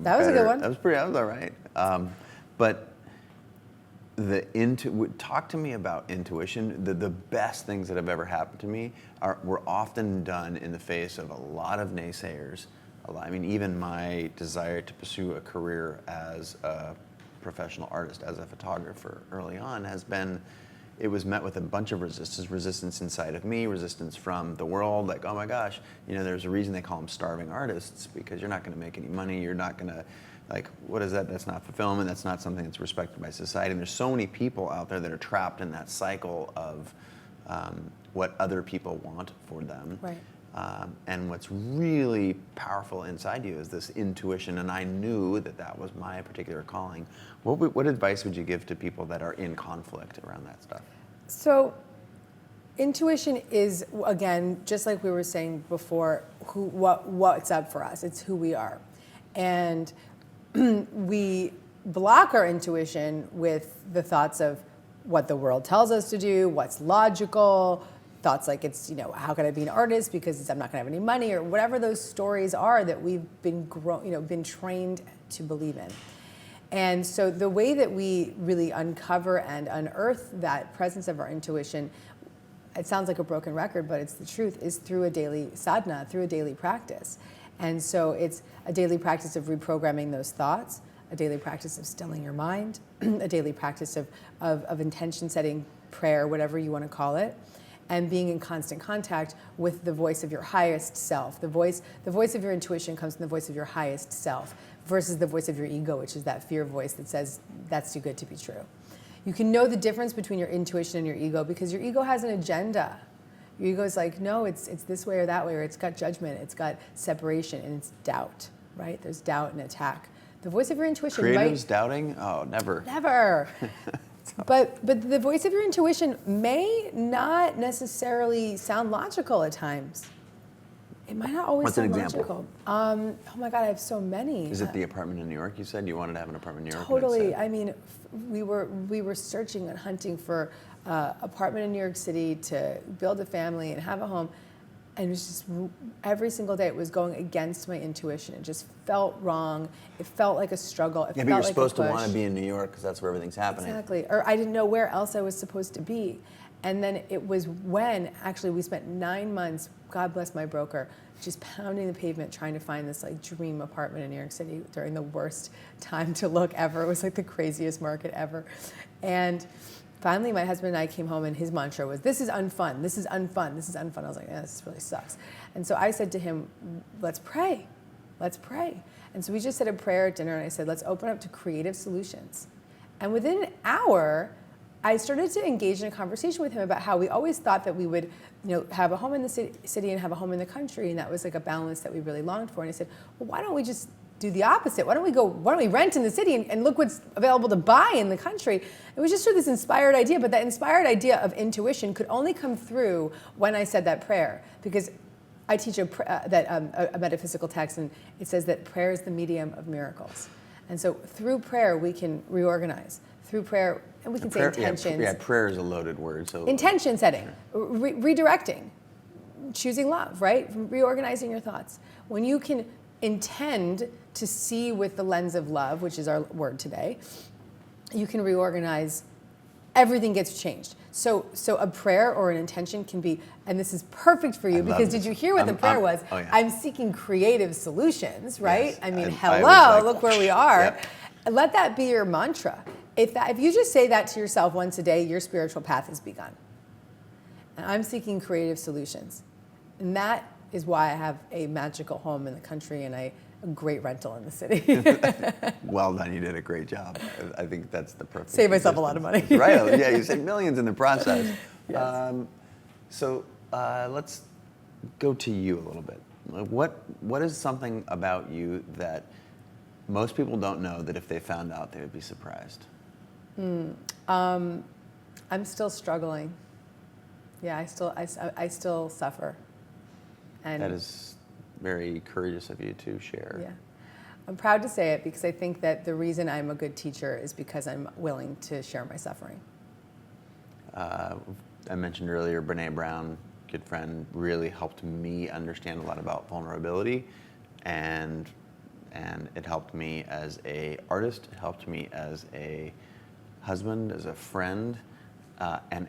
B: better.
A: A good one.
B: That
A: was all right. But talk to me about intuition. The best things that have ever happened to me were often done in the face of a lot of naysayers. I mean, even my desire to pursue a career as a professional artist, as a photographer early on it was met with a bunch of resistance inside of me, resistance from the world, like, oh my gosh, there's a reason they call them starving artists, because you're not going to make any money, you're not going to, like, what is that? That's not fulfillment, that's not something that's respected by society. And there's so many people out there that are trapped in that cycle of what other people want for them.
B: Right.
A: And what's really powerful inside you is this intuition, and I knew that was my particular calling. What advice would you give to people that are in conflict around that stuff?
B: So, intuition is, again, just like we were saying before, what's up for us. It's who we are. And we block our intuition with the thoughts of what the world tells us to do, what's logical, thoughts like it's, how can I be an artist because I'm not going to have any money, or whatever those stories are that we've been trained to believe in. And so the way that we really uncover and unearth that presence of our intuition, it sounds like a broken record, but it's the truth, is through a daily sadhana, through a daily practice. And so it's a daily practice of reprogramming those thoughts, a daily practice of stilling your mind, a daily practice of intention setting, prayer, whatever you want to call it, and being in constant contact with the voice of your highest self. The voice of your intuition comes from the voice of your highest self versus the voice of your ego, which is that fear voice that says, that's too good to be true. You can know the difference between your intuition and your ego because your ego has an agenda. Your ego is like, no, it's this way or that way, or it's got judgment, it's got separation, and it's doubt, right? There's doubt and attack. The voice of your intuition
A: Creatives doubting? Oh, never.
B: Never. But the voice of your intuition may not necessarily sound logical at times. It might not always sound logical. Oh my God, I have so many.
A: Is it the apartment in New York? You said you wanted to have an apartment in New York.
B: Totally. I mean, we were searching and hunting for apartment in New York City to build a family and have a home. And it was just every single day it was going against my intuition. It just felt wrong. It felt like a struggle. It
A: but
B: felt
A: you're
B: like
A: supposed to want to be in New York because that's where everything's happening.
B: Exactly. Or I didn't know where else I was supposed to be. And then it was when actually we spent 9 months, God bless my broker, just pounding the pavement trying to find this like dream apartment in New York City during the worst time to look ever. It was like the craziest market ever. And finally, my husband and I came home, and his mantra was, this is unfun, this is unfun, this is unfun. I was like, yeah, this really sucks. And so I said to him, let's pray. Let's pray. And so we just said a prayer at dinner, and I said, let's open up to creative solutions. And within an hour, I started to engage in a conversation with him about how we always thought that we would, have a home in the city and have a home in the country, and that was like a balance that we really longed for. And I said, well, why don't we just do the opposite? Why don't we rent in the city and look what's available to buy in the country? It was just sort of this inspired idea, but that inspired idea of intuition could only come through when I said that prayer, because I teach a metaphysical text, and it says that prayer is the medium of miracles. And so through prayer, we can reorganize. Through prayer, and we can say intentions.
A: Yeah, prayer is a loaded word. So
B: intention setting, redirecting, choosing love, right? Reorganizing your thoughts. When you can intend to see with the lens of love, which is our word today, you can reorganize. Everything gets changed. So a prayer or an intention can be, and this is perfect for you because did you hear what the prayer was?
A: Oh yeah.
B: I'm seeking creative solutions, right?
A: Yes.
B: I mean,
A: Like,
B: look where we are.
A: Yep.
B: Let that be your mantra. If you just say that to yourself once a day, your spiritual path has begun. And I'm seeking creative solutions. And that is why I have a magical home in the country and a great rental in the city.
A: Well done, you did a great job. I think that's the perfect.
B: Save myself a lot of money.
A: Right, yeah, you saved millions in the process.
B: Yes.
A: So let's go to you a little bit. What is something about you that most people don't know that if they found out they would be surprised?
B: I'm still struggling. Yeah, I still suffer. And
A: that is very courageous of you to share.
B: Yeah. I'm proud to say it because I think that the reason I'm a good teacher is because I'm willing to share my suffering.
A: I mentioned earlier, Brene Brown, good friend, really helped me understand a lot about vulnerability, and it helped me as a artist, it helped me as a husband, as a friend, and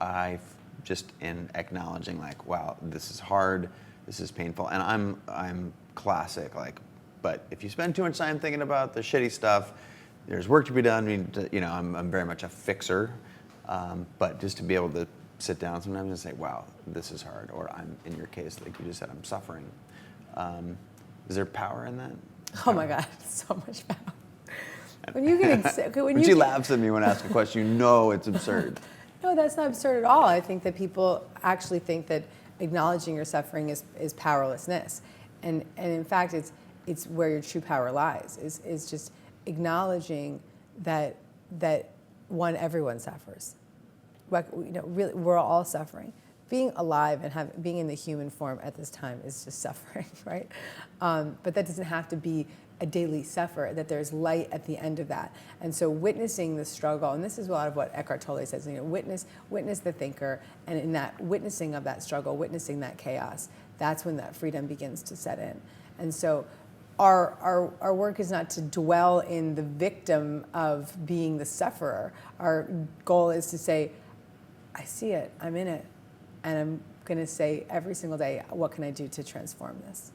A: I just in acknowledging like, wow, this is hard, this is painful, and I'm classic, like, but if you spend too much time thinking about the shitty stuff, there's work to be done. I mean, you know, I'm very much a fixer, but just to be able to sit down sometimes and say, wow, this is hard, or I'm, in your case, like you just said, I'm suffering. Is there power in that?
B: Oh my God, so much power. When you get
A: when she laughs at me when I ask a question, you know it's absurd.
B: No, that's not absurd at all. I think that people actually think that acknowledging your suffering is powerlessness, and in fact, it's where your true power lies. Is just acknowledging that everyone suffers. Like, you know, really, we're all suffering. Being alive and being in the human form at this time is just suffering, right? But that doesn't have to be a daily suffer, that there's light at the end of that. And so witnessing the struggle, and this is a lot of what Eckhart Tolle says, you know, witness the thinker, and in that witnessing of that struggle, witnessing that chaos, that's when that freedom begins to set in. And so our work is not to dwell in the victim of being the sufferer. Our goal is to say, I see it, I'm in it, and I'm going to say every single day, what can I do to transform this?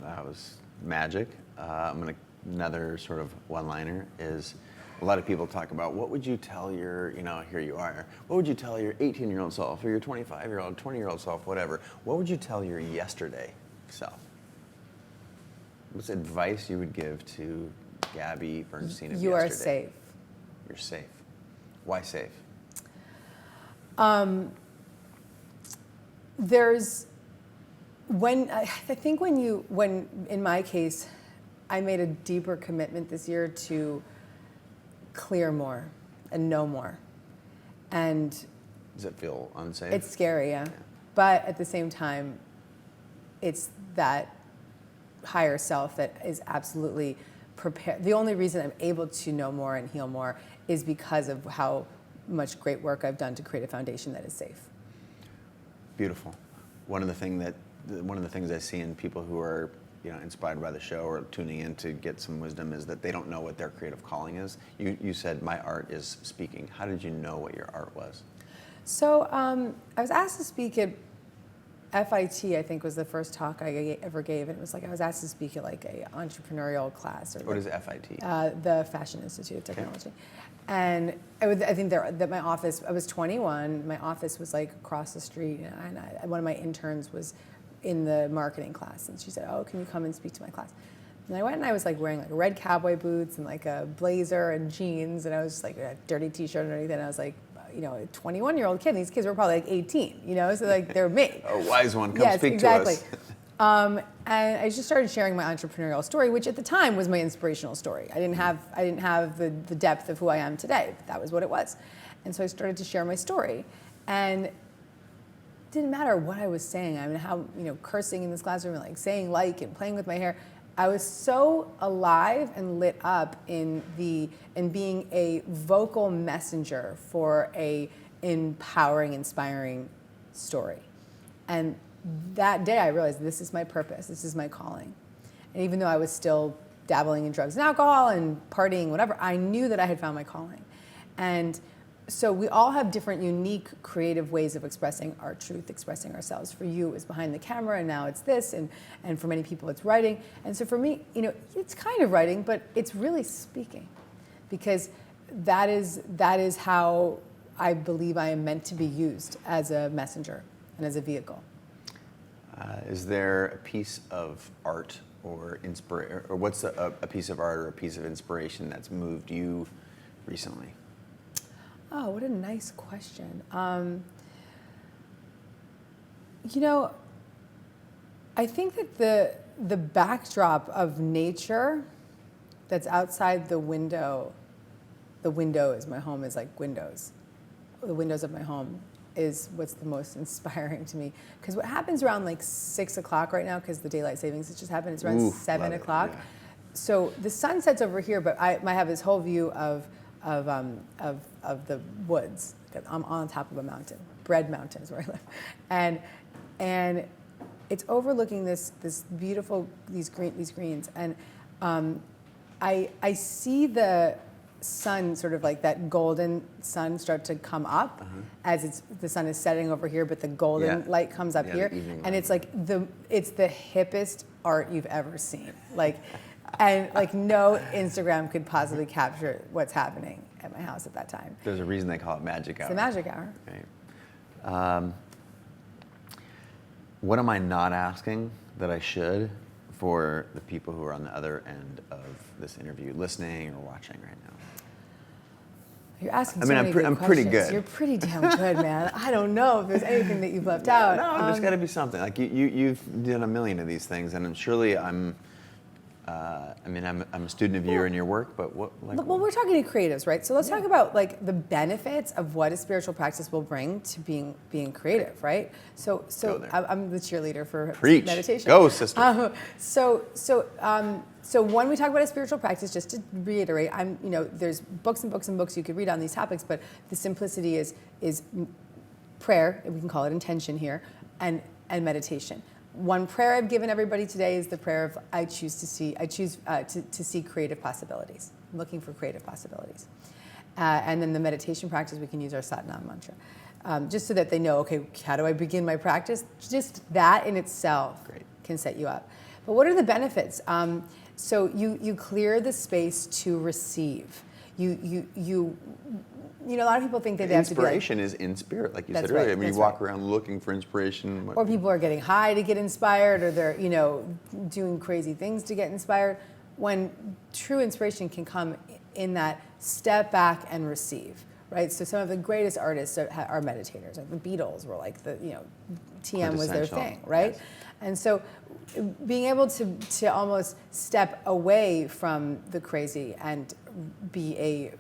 A: That was magic. Another sort of one-liner is, a lot of people talk about, what would you tell your, you know, here you are, what would you tell your 18-year-old self, or your 25-year-old, 20-year-old self, whatever, what would you tell your yesterday self? What's advice you would give to Gabby Bernstein of
B: You
A: yesterday?
B: are safe.
A: You're safe. Why safe?
B: I think when in my case, I made a deeper commitment this year to clear more and know more. And
A: does it feel unsafe?
B: It's scary, yeah. But at the same time, it's that higher self that is absolutely prepared. The only reason I'm able to know more and heal more is because of how much great work I've done to create a foundation that is safe.
A: Beautiful. One of the things I see in people who are, you know, inspired by the show or tuning in to get some wisdom is that they don't know what their creative calling is. You said, my art is speaking. How did you know what your art was?
B: So I was asked to speak at FIT, I think was the first talk I ever gave. And it was like I was asked to speak at like a entrepreneurial class.
A: What is FIT?
B: The Fashion Institute of Technology. Okay. And I think that my office, I was 21, my office was like across the street, and one of my interns was in the marketing class, and she said, oh, can you come and speak to my class? And I went, and I was like wearing like red cowboy boots and like a blazer and jeans, and I was just like a dirty t-shirt underneath, and I was like, you know, a 21-year-old kid. These kids were probably like 18, you know, so like they're me.
A: A wise one, come speak to us.
B: And I just started sharing my entrepreneurial story, which at the time was my inspirational story. I didn't have the depth of who I am today, but that was what it was. And so I started to share my story, and it didn't matter what I was saying. I mean, how, you know, cursing in this classroom and like saying like and playing with my hair. I was so alive and lit up in being a vocal messenger for a empowering, inspiring story. And that day I realized this is my purpose, this is my calling. And even though I was still dabbling in drugs and alcohol and partying, whatever, I knew that I had found my calling. And so we all have different unique creative ways of expressing our truth, expressing ourselves. For you, it was behind the camera, and now it's this, and for many people it's writing. And so for me, you know, it's kind of writing, but it's really speaking, because that is how I believe I am meant to be used as a messenger and as a vehicle.
A: Is there a piece of art or what's a piece of art or a piece of inspiration that's moved you recently?
B: Oh, what a nice question. You know, I think that the backdrop of nature that's outside the window is my home is like windows. the windows of my home is what's the most inspiring to me. Because what happens around like 6 o'clock right now, because the daylight savings has just happened, it's around 7 o'clock. Yeah. So the sun sets over here, but I have this whole view of the woods. I'm on top of a mountain. Bread Mountain is where I live, and it's overlooking this beautiful these greens, and I see the sun, sort of like that golden sun, start to come up as the sun is setting over here, but the golden light comes up here, and it's like it's the hippest art you've ever seen, and like no Instagram could possibly capture what's happening at my house at that time.
A: There's a reason they call it magic hour.
B: It's the magic hour.
A: Right. What am I not asking that I should for the people who are on the other end of this interview, listening or watching right now?
B: You're asking so many good
A: I'm
B: questions.
A: pretty good.
B: You're pretty damn good, man. I don't know if there's anything that you've left out.
A: No, there's got to be something. Like you've done a million of these things, and surely I'm a student of you and your work, but what?
B: Well, we're talking to creatives, right? So let's talk about like the benefits of what a spiritual practice will bring to being creative, right? So I'm the cheerleader for
A: Preach.
B: Meditation.
A: Go, sister.
B: So when we talk about a spiritual practice, just to reiterate, there's books and books and books you could read on these topics, but the simplicity is prayer, we can call it intention here, and meditation. One prayer I've given everybody today is the prayer of I choose to see creative possibilities. I'm looking for creative possibilities. And then the meditation practice, we can use our Satnam mantra. Just so that they know, okay, how do I begin my practice? Just that in itself can set you up. But what are the benefits? So you clear the space to receive. A lot of people think that they have to be
A: inspiration is in spirit, like you said earlier. You walk around looking for inspiration.
B: Or people are getting high to get inspired, or they're, doing crazy things to get inspired. When true inspiration can come in that step back and receive, right? So some of the greatest artists are meditators. Like the Beatles were like TM was their thing, right? Yes. And so being able to almost step away from the crazy and be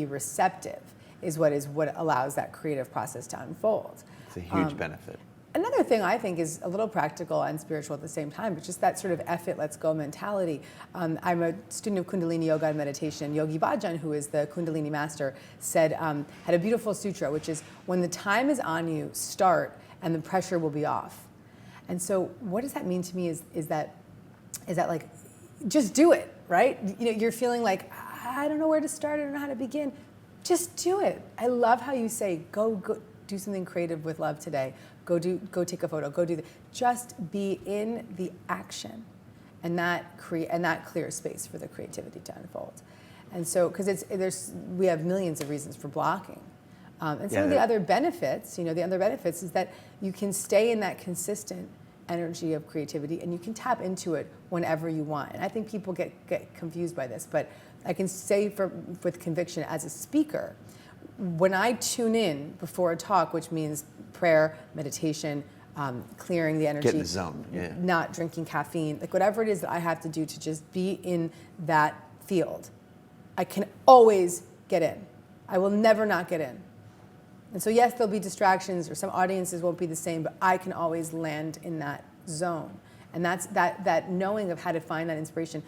B: receptive is what allows that creative process to unfold.
A: It's a huge benefit.
B: Another thing I think is a little practical and spiritual at the same time, but just that sort of F it, let's go mentality. I'm a student of Kundalini Yoga and meditation. Yogi Bhajan, who is the Kundalini master, said, had a beautiful sutra, which is, when the time is on you, start, and the pressure will be off. And so what does that mean to me is that like, just do it, right? You're feeling like, I don't know where to start, I don't know how to begin. Just do it. I love how you say, go do something creative with love today. Go take a photo. Go do that. Just be in the action, and that clears space for the creativity to unfold. And so, because we have millions of reasons for blocking, and some of the other benefits, is that you can stay in that consistent energy of creativity, and you can tap into it whenever you want. And I think people get confused by this, but I can say with conviction as a speaker, when I tune in before a talk, which means prayer, meditation, clearing the energy,
A: get in the zone,
B: not drinking caffeine, like whatever it is that I have to do to just be in that field, I can always get in. I will never not get in. And so yes, there'll be distractions, or some audiences won't be the same, but I can always land in that zone. And that's that knowing of how to find that inspiration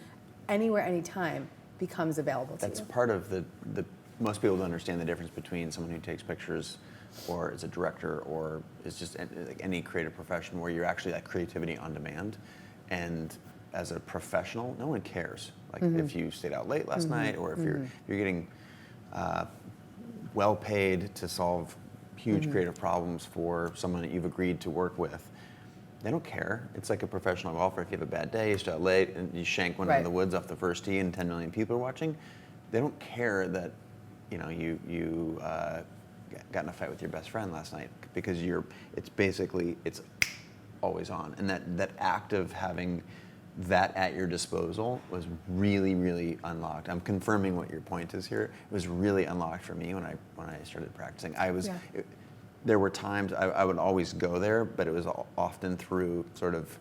B: anywhere, anytime becomes available to you.
A: That's part of the most people don't understand the difference between someone who takes pictures, or is a director, or is just like any creative profession where you're actually like creativity on demand. And as a professional, no one cares. Like if you stayed out late last night, or if you're getting well paid to solve huge creative problems for someone that you've agreed to work with, they don't care. It's like a professional golfer. If you have a bad day, you stay out late, and you shank one in the woods off the first tee, and 10 million people are watching, they don't care that you got in a fight with your best friend last night, because it's always on. And that act of having that at your disposal was really, really unlocked. I'm confirming what your point is here. It was really unlocked for me when I started practicing. There were times I would always go there, but it was often through sort of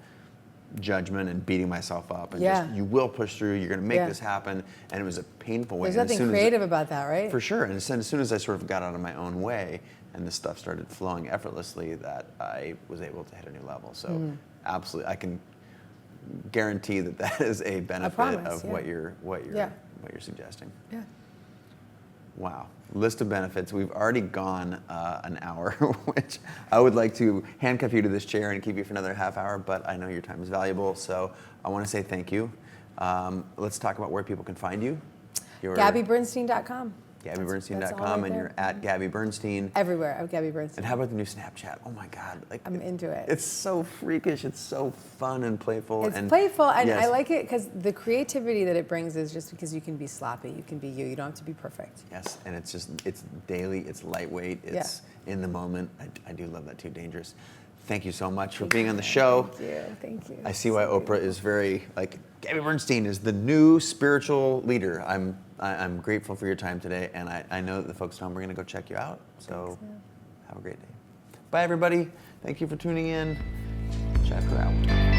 A: judgment and beating myself up, and just, you will push through, you're going to make this happen, and it was a painful way.
B: There's nothing creative about that, right?
A: For sure, and as soon as I sort of got out of my own way, and this stuff started flowing effortlessly, that I was able to hit a new level. So absolutely, I can guarantee that is a benefit of what you're suggesting.
B: Yeah.
A: Wow. List of benefits. We've already gone an hour, which I would like to handcuff you to this chair and keep you for another half hour, but I know your time is valuable, so I want to say thank you. Let's talk about where people can find you.
B: GabbyBernstein.com.
A: GabbyBernstein.com, and you're at Gabby Bernstein.
B: Everywhere, I'm Gabby Bernstein.
A: And how about the new Snapchat? Oh my God.
B: I'm into it.
A: It's so freakish. It's so fun and playful.
B: It's playful, and I like it because the creativity that it brings is just because you can be sloppy, you can be you. You don't have to be perfect.
A: Yes, and it's daily, it's lightweight, it's in the moment. I do love that too, dangerous. Thank you so much for being on the show.
B: Thank you.
A: I see why Oprah is very, Gabby Bernstein is the new spiritual leader. I'm grateful for your time today, and I know that the folks at home are going to go check you out. So have a great day. Bye, everybody. Thank you for tuning in. Check her out.